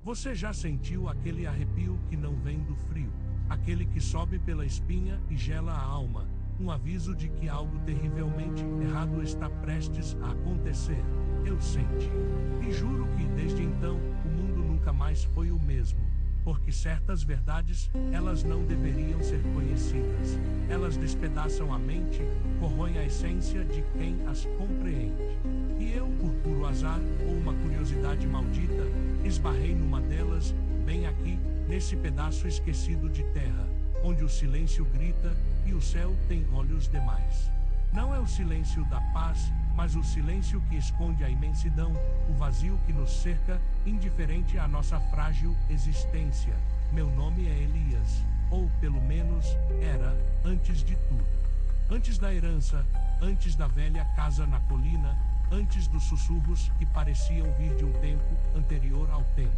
Você já sentiu aquele arrepio que não vem do frio? Aquele que sobe pela espinha e gela a alma? Um aviso de que algo terrivelmente errado está prestes a acontecer. Eu senti. E juro que desde então, o mundo nunca mais foi o mesmo. Porque certas verdades, elas não deveriam ser conhecidas. Elas despedaçam a mente, corroem a essência de quem as compreende. E eu, por puro azar, ou uma curiosidade maldita, esbarrei numa delas, bem aqui, nesse pedaço esquecido de terra, onde o silêncio grita, e o céu tem olhos demais. Não é o silêncio da paz, mas o silêncio que esconde a imensidão, o vazio que nos cerca, indiferente à nossa frágil existência. Meu nome é Elias, ou pelo menos, era, antes de tudo. Antes da herança, antes da velha casa na colina, antes dos sussurros que pareciam vir de um tempo anterior ao tempo.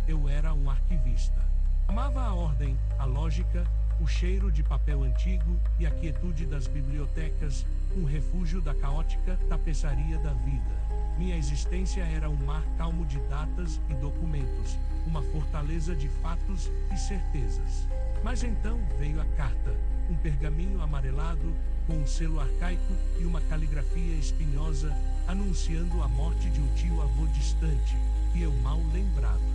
Eu era um arquivista. Amava a ordem, a lógica, o cheiro de papel antigo e a quietude das bibliotecas, um refúgio da caótica tapeçaria da vida. Minha existência era um mar calmo de datas e documentos, uma fortaleza de fatos e certezas. Mas então veio a carta, um pergaminho amarelado, com um selo arcaico e uma caligrafia espinhosa, anunciando a morte de um tio-avô distante, que eu mal lembrava.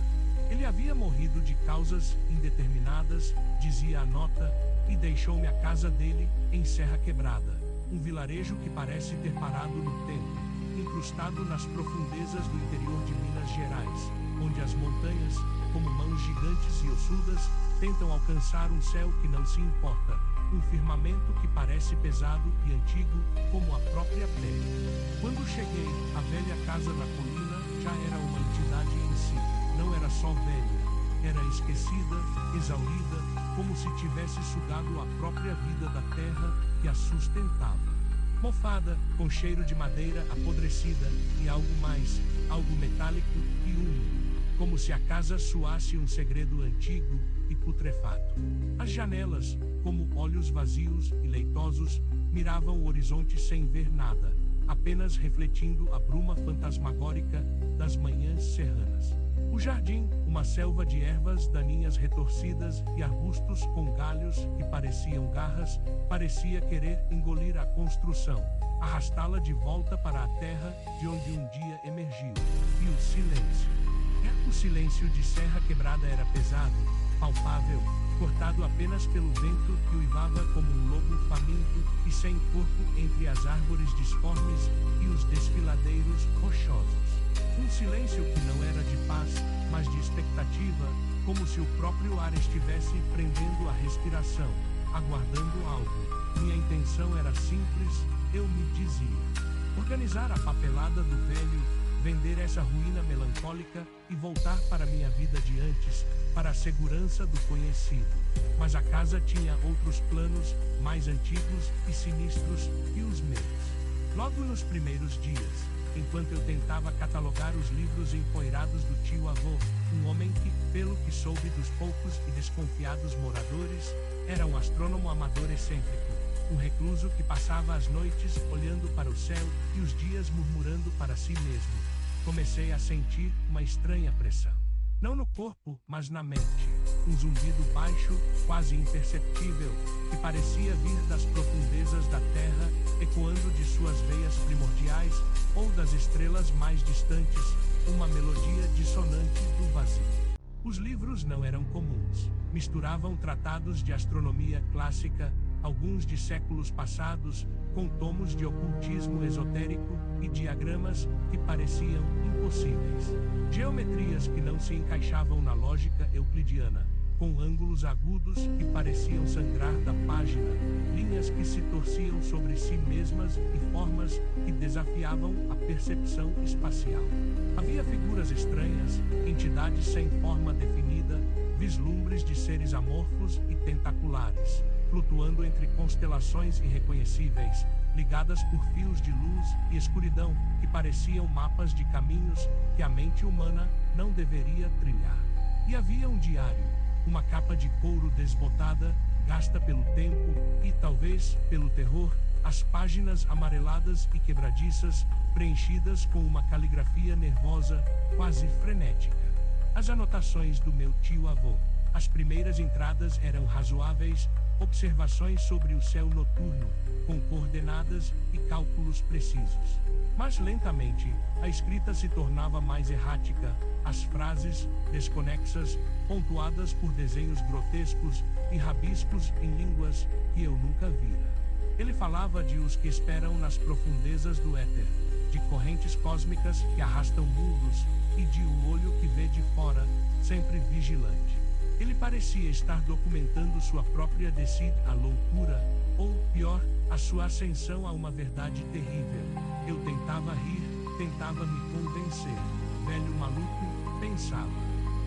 Ele havia morrido de causas indeterminadas, dizia a nota, e deixou-me a casa dele, em Serra Quebrada, um vilarejo que parece ter parado no tempo, incrustado nas profundezas do interior de Minas Gerais, onde as montanhas, como mãos gigantes e ossudas, tentam alcançar um céu que não se importa, um firmamento que parece pesado e antigo, como a própria pele. Quando cheguei, a velha casa na colina já era uma entidade em si. Não era só velha, era esquecida, exaurida, como se tivesse sugado a própria vida da terra que a sustentava. Mofada, com cheiro de madeira apodrecida e algo mais, algo metálico e úmido, como se a casa suasse um segredo antigo e putrefato. As janelas, como olhos vazios e leitosos, miravam o horizonte sem ver nada, apenas refletindo a bruma fantasmagórica das manhãs serranas. O jardim, uma selva de ervas daninhas retorcidas e arbustos com galhos que pareciam garras, parecia querer engolir a construção, arrastá-la de volta para a terra de onde um dia emergiu. E o silêncio. O silêncio de Serra Quebrada era pesado, palpável, cortado apenas pelo vento que uivava como um lobo faminto e sem corpo entre as árvores disformes e os desfiladeiros rochosos. Um silêncio que não era de paz, mas de expectativa, como se o próprio ar estivesse prendendo a respiração, aguardando algo. Minha intenção era simples, eu me dizia. Organizar a papelada do velho, vender essa ruína melancólica e voltar para minha vida de antes, para a segurança do conhecido. Mas a casa tinha outros planos, mais antigos e sinistros que os meus. Logo nos primeiros dias, enquanto eu tentava catalogar os livros empoeirados do tio-avô, um homem que, pelo que soube dos poucos e desconfiados moradores, era um astrônomo amador excêntrico, um recluso que passava as noites olhando para o céu e os dias murmurando para si mesmo. Comecei a sentir uma estranha pressão. Não no corpo, mas na mente. Um zumbido baixo, quase imperceptível, que parecia vir das profundezas da terra, ecoando de suas veias primordiais, ou das estrelas mais distantes, uma melodia dissonante do vazio. Os livros não eram comuns. Misturavam tratados de astronomia clássica, alguns de séculos passados, com tomos de ocultismo esotérico e diagramas que pareciam impossíveis. Geometrias que não se encaixavam na lógica euclidiana, com ângulos agudos que pareciam sangrar da página, linhas que se torciam sobre si mesmas e formas que desafiavam a percepção espacial. Havia figuras estranhas, entidades sem forma definida, vislumbres de seres amorfos e tentaculares, flutuando entre constelações irreconhecíveis, ligadas por fios de luz e escuridão que pareciam mapas de caminhos que a mente humana não deveria trilhar. E havia um diário, uma capa de couro desbotada, gasta pelo tempo e talvez pelo terror, as páginas amareladas e quebradiças, preenchidas com uma caligrafia nervosa, quase frenética. As anotações do meu tio-avô. As primeiras entradas eram razoáveis, observações sobre o céu noturno, com coordenadas e cálculos precisos. Mas lentamente, a escrita se tornava mais errática, as frases, desconexas, pontuadas por desenhos grotescos e rabiscos em línguas que eu nunca vira. Ele falava de os que esperam nas profundezas do éter, de correntes cósmicas que arrastam mundos, e de um olho que vê de fora, sempre vigilante. Ele parecia estar documentando sua própria descida à loucura, ou, pior, a sua ascensão a uma verdade terrível. Eu tentava rir, tentava me convencer. Velho maluco, pensava.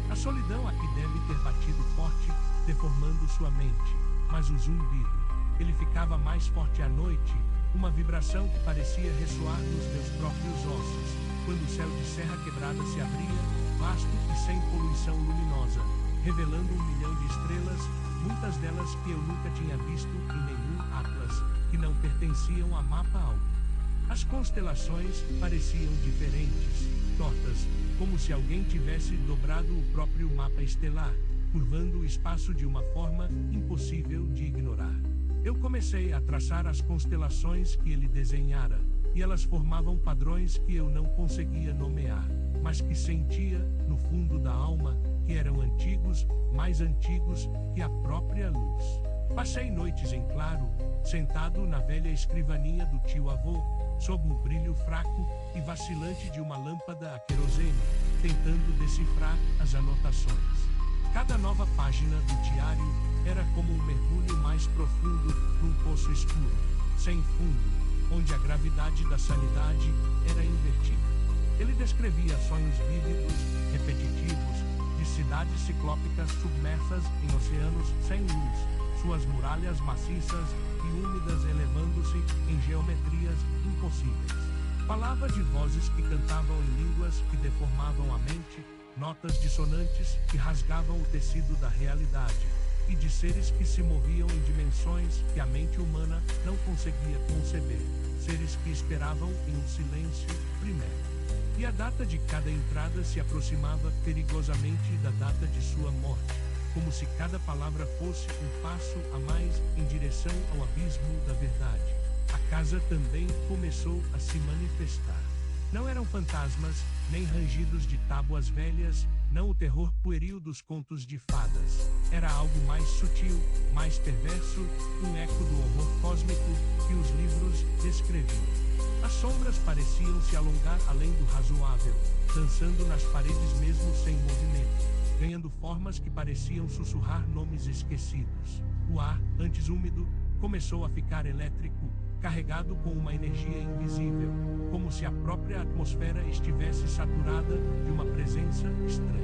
A solidão aqui deve ter batido forte, deformando sua mente. Mas o zumbido, ele ficava mais forte à noite, uma vibração que parecia ressoar nos meus próprios ossos, quando o céu de Serra Quebrada se abria, vasto e sem poluição luminosa, revelando 1 milhão de estrelas, muitas delas que eu nunca tinha visto em nenhum atlas, que não pertenciam a mapa algum. As constelações pareciam diferentes, tortas, como se alguém tivesse dobrado o próprio mapa estelar, curvando o espaço de uma forma impossível de ignorar. Eu comecei a traçar as constelações que ele desenhara, e elas formavam padrões que eu não conseguia nomear, mas que sentia, no fundo da alma, que eram antigos, mais antigos que a própria luz. Passei noites em claro, sentado na velha escrivaninha do tio-avô, sob o brilho fraco e vacilante de uma lâmpada a querosene, tentando decifrar as anotações. Cada nova página do diário era como um mergulho mais profundo num poço escuro, sem fundo, onde a gravidade da sanidade era invertida. Ele descrevia sonhos vívidos, repetitivos, de cidades ciclópicas submersas em oceanos sem luz, suas muralhas maciças e úmidas elevando-se em geometrias impossíveis. Falava de vozes que cantavam em línguas que deformavam a mente, notas dissonantes que rasgavam o tecido da realidade, e de seres que se moviam em dimensões que a mente humana não conseguia conceber, seres que esperavam em um silêncio primeiro. E a data de cada entrada se aproximava perigosamente da data de sua morte, como se cada palavra fosse um passo a mais em direção ao abismo da verdade. A casa também começou a se manifestar. Não eram fantasmas, nem rangidos de tábuas velhas, não o terror pueril dos contos de fadas. Era algo mais sutil, mais perverso, um eco do horror cósmico que os livros descreviam. As sombras pareciam se alongar além do razoável, dançando nas paredes mesmo sem movimento, ganhando formas que pareciam sussurrar nomes esquecidos. O ar, antes úmido, começou a ficar elétrico, carregado com uma energia invisível, como se a própria atmosfera estivesse saturada de uma presença estranha.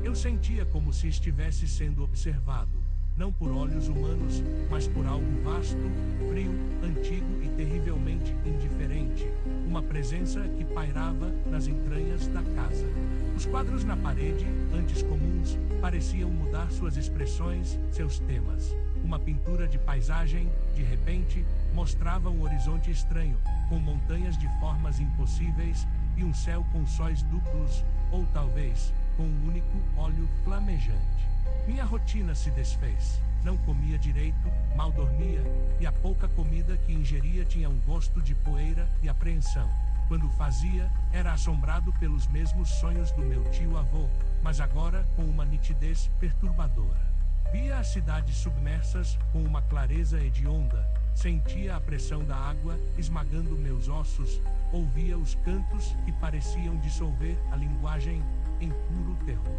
Eu sentia como se estivesse sendo observado, não por olhos humanos, mas por algo vasto, frio, antigo e terrivelmente indiferente, uma presença que pairava nas entranhas da casa. Os quadros na parede, antes comuns, pareciam mudar suas expressões, seus temas. Uma pintura de paisagem, de repente, mostrava um horizonte estranho, com montanhas de formas impossíveis e um céu com sóis duplos, ou talvez, com um único olho flamejante. Minha rotina se desfez. Não comia direito, mal dormia, e a pouca comida que ingeria tinha um gosto de poeira e apreensão. Quando fazia, era assombrado pelos mesmos sonhos do meu tio-avô, mas agora com uma nitidez perturbadora. Via as cidades submersas com uma clareza hedionda, sentia a pressão da água esmagando meus ossos, ouvia os cantos que pareciam dissolver a linguagem em puro terror.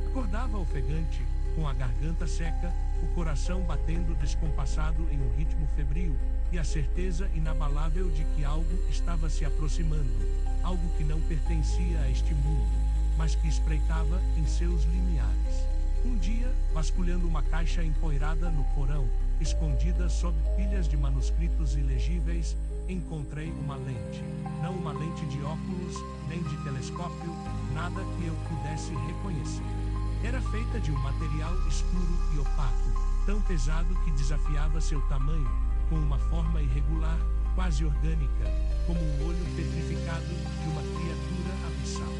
Acordava ofegante, com a garganta seca, o coração batendo descompassado em um ritmo febril, e a certeza inabalável de que algo estava se aproximando, algo que não pertencia a este mundo, mas que espreitava em seus limiares. Um dia, vasculhando uma caixa empoeirada no porão, escondida sob pilhas de manuscritos ilegíveis, encontrei uma lente. Não uma lente de óculos, nem de telescópio, nada que eu pudesse reconhecer. Era feita de um material escuro e opaco, tão pesado que desafiava seu tamanho, com uma forma irregular, quase orgânica, como um olho petrificado de uma criatura abissal.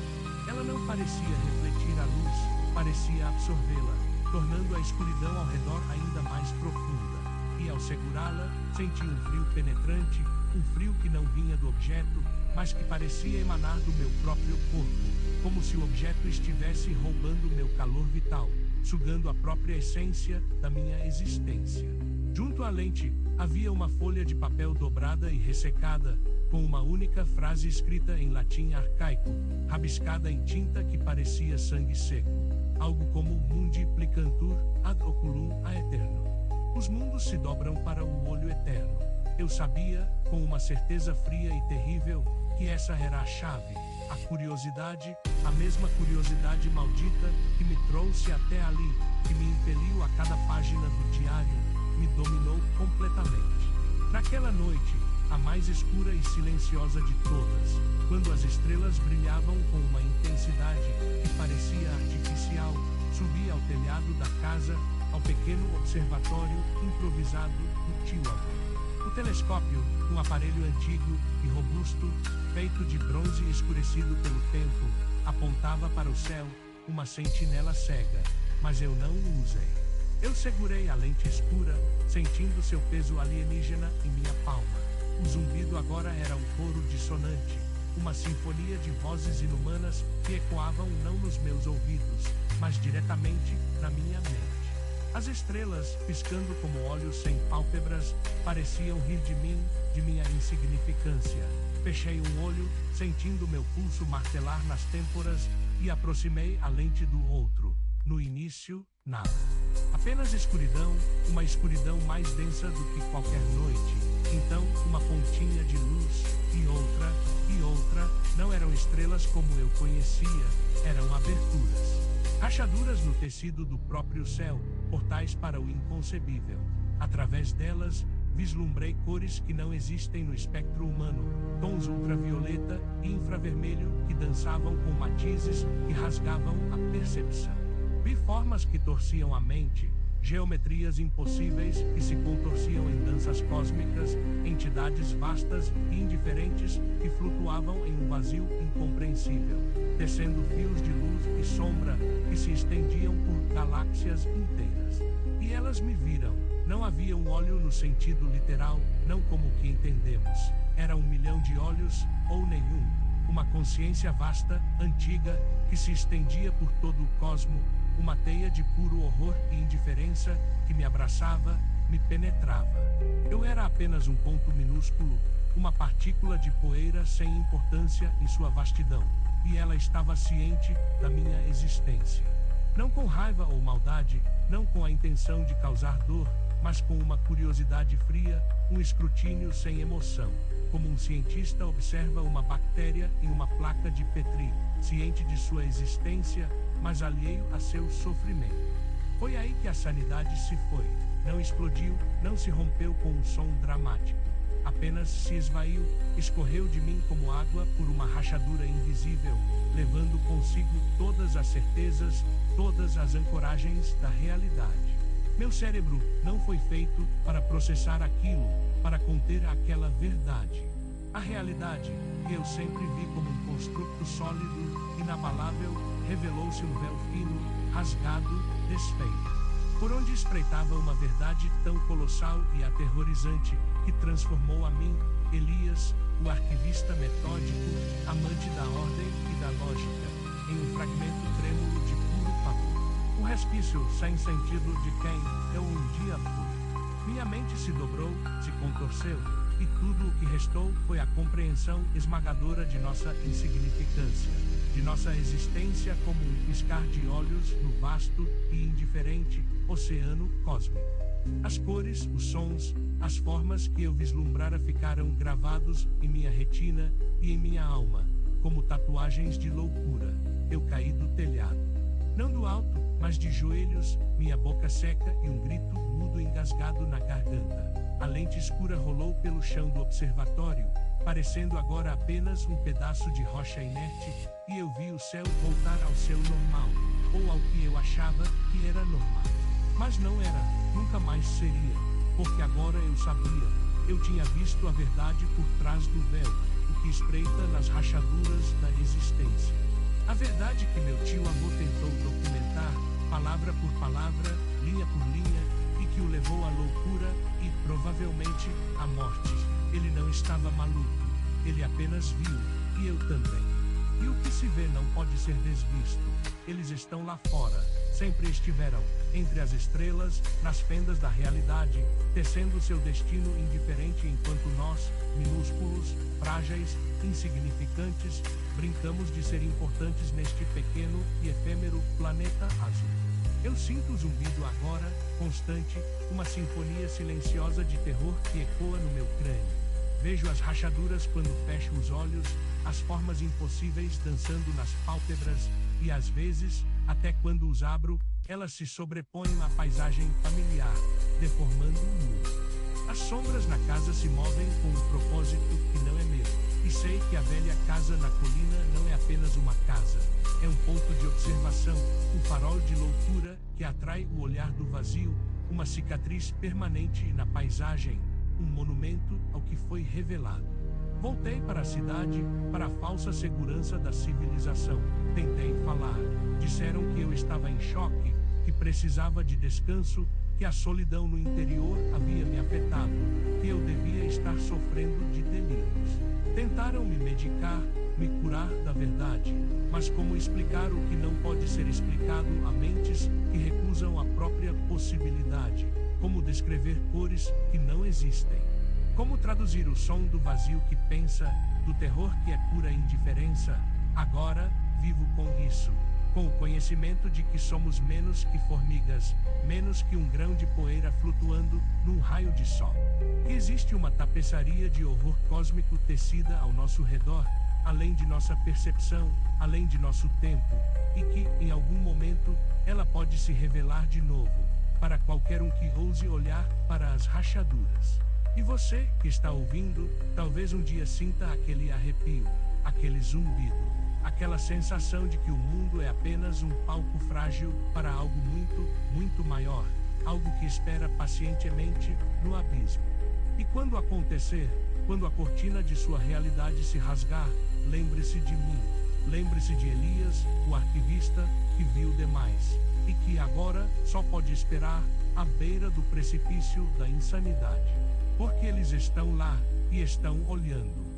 Ela não parecia refletir a luz, parecia absorvê-la, tornando a escuridão ao redor ainda mais profunda. E ao segurá-la, senti um frio penetrante, um frio que não vinha do objeto, mas que parecia emanar do meu próprio corpo, como se o objeto estivesse roubando meu calor vital, sugando a própria essência da minha existência. Junto à lente, havia uma folha de papel dobrada e ressecada, com uma única frase escrita em latim arcaico, rabiscada em tinta que parecia sangue seco. Algo como mundi plicantur ad oculum aeterno. Os mundos se dobram para o olho eterno. Eu sabia, com uma certeza fria e terrível, que essa era a chave, a curiosidade, a mesma curiosidade maldita que me trouxe até ali, que me impeliu a cada página do diário, me dominou completamente. Naquela noite, a mais escura e silenciosa de todas, quando as estrelas brilhavam com uma intensidade que parecia artificial, subi ao telhado da casa, ao pequeno observatório improvisado do tio avô. O telescópio, um aparelho antigo e robusto, feito de bronze escurecido pelo tempo, apontava para o céu, uma sentinela cega, mas eu não o usei. Eu segurei a lente escura, sentindo seu peso alienígena em minha palma. O zumbido agora era um coro dissonante, uma sinfonia de vozes inumanas que ecoavam não nos meus ouvidos, mas diretamente na minha mente. As estrelas, piscando como olhos sem pálpebras, pareciam rir de mim, de minha insignificância. Fechei um olho, sentindo meu pulso martelar nas têmporas, e aproximei a lente do outro. No início, nada. Apenas escuridão, uma escuridão mais densa do que qualquer noite. Então, uma pontinha de luz, e outra, não eram estrelas como eu conhecia, eram aberturas. Rachaduras no tecido do próprio céu, portais para o inconcebível. Através delas, vislumbrei cores que não existem no espectro humano, tons ultravioleta e infravermelho que dançavam com matizes que rasgavam a percepção. Vi formas que torciam a mente, geometrias impossíveis que se contorciam em danças cósmicas, entidades vastas e indiferentes que flutuavam em um vazio incompreensível, tecendo fios de luz e sombra que se estendiam por galáxias inteiras. E elas me viram. Não havia um olho no sentido literal, não como o que entendemos. Era 1 milhão de olhos, ou nenhum. Uma consciência vasta, antiga, que se estendia por todo o cosmo, uma teia de puro horror e indiferença que me abraçava, me penetrava. Eu era apenas um ponto minúsculo, uma partícula de poeira sem importância em sua vastidão, e ela estava ciente da minha existência. Não com raiva ou maldade, não com a intenção de causar dor, mas com uma curiosidade fria, um escrutínio sem emoção, como um cientista observa uma bactéria em uma placa de Petri, ciente de sua existência, mas alheio a seu sofrimento. Foi aí que a sanidade se foi. Não explodiu, não se rompeu com um som dramático. Apenas se esvaiu, escorreu de mim como água por uma rachadura invisível, levando consigo todas as certezas, todas as ancoragens da realidade. Meu cérebro não foi feito para processar aquilo, para conter aquela verdade. A realidade, que eu sempre vi como um construto sólido, inabalável, revelou-se um véu fino, rasgado, desfeito. Por onde espreitava uma verdade tão colossal e aterrorizante, que transformou a mim, Elias, o arquivista metódico, amante da ordem e da lógica, em um fragmento trêmulo de puro pavor. Um resquício sem sentido de quem eu um dia fui. Minha mente se dobrou, se contorceu, e tudo o que restou foi a compreensão esmagadora de nossa insignificância, de nossa existência como um piscar de olhos no vasto e indiferente oceano cósmico. As cores, os sons, as formas que eu vislumbrara ficaram gravados em minha retina e em minha alma, como tatuagens de loucura. Eu caí do telhado. Não do alto, mas de joelhos, minha boca seca e um grito mudo engasgado na garganta. A lente escura rolou pelo chão do observatório, parecendo agora apenas um pedaço de rocha inerte, e eu vi o céu voltar ao seu normal, ou ao que eu achava que era normal. Mas não era, nunca mais seria, porque agora eu sabia, eu tinha visto a verdade por trás do véu, o que espreita nas rachaduras da existência. A verdade que meu tio-avô tentou documentar, palavra por palavra, linha por linha, e que o levou à loucura e, provavelmente, à morte. Ele não estava maluco. Ele apenas viu, e eu também. E o que se vê não pode ser desvisto. Eles estão lá fora, sempre estiveram, entre as estrelas, nas fendas da realidade, tecendo seu destino indiferente enquanto nós, minúsculos, frágeis, insignificantes, brincamos de ser importantes neste pequeno e efêmero planeta azul. Eu sinto o zumbido agora, constante, uma sinfonia silenciosa de terror que ecoa no meu crânio. Vejo as rachaduras quando fecho os olhos, as formas impossíveis dançando nas pálpebras, e às vezes, até quando os abro, elas se sobrepõem à paisagem familiar, deformando o mundo. As sombras na casa se movem com um propósito que não é meu, e sei que a velha casa na colina não é apenas uma casa, é um ponto de observação, um farol de loucura que atrai o olhar do vazio, uma cicatriz permanente na paisagem, um monumento ao que foi revelado. Voltei para a cidade, para a falsa segurança da civilização. Tentei falar. Disseram que eu estava em choque, que precisava de descanso, que a solidão no interior havia me afetado, que eu devia estar sofrendo de delírios. Tentaram me medicar, me curar da verdade. Mas como explicar o que não pode ser explicado a mentes que recusam a própria possibilidade? Como descrever cores que não existem? Como traduzir o som do vazio que pensa, do terror que é pura indiferença? Agora, vivo com isso, com o conhecimento de que somos menos que formigas, menos que um grão de poeira flutuando num raio de sol. Que existe uma tapeçaria de horror cósmico tecida ao nosso redor, além de nossa percepção, além de nosso tempo, e que, em algum momento, ela pode se revelar de novo, para qualquer um que ouse olhar para as rachaduras. E você, que está ouvindo, talvez um dia sinta aquele arrepio, aquele zumbido, aquela sensação de que o mundo é apenas um palco frágil para algo muito, muito maior, algo que espera pacientemente no abismo. E quando acontecer, quando a cortina de sua realidade se rasgar, lembre-se de mim, lembre-se de Elias, o arquivista, que viu demais, e que agora só pode esperar à beira do precipício da insanidade. Porque eles estão lá, e estão olhando.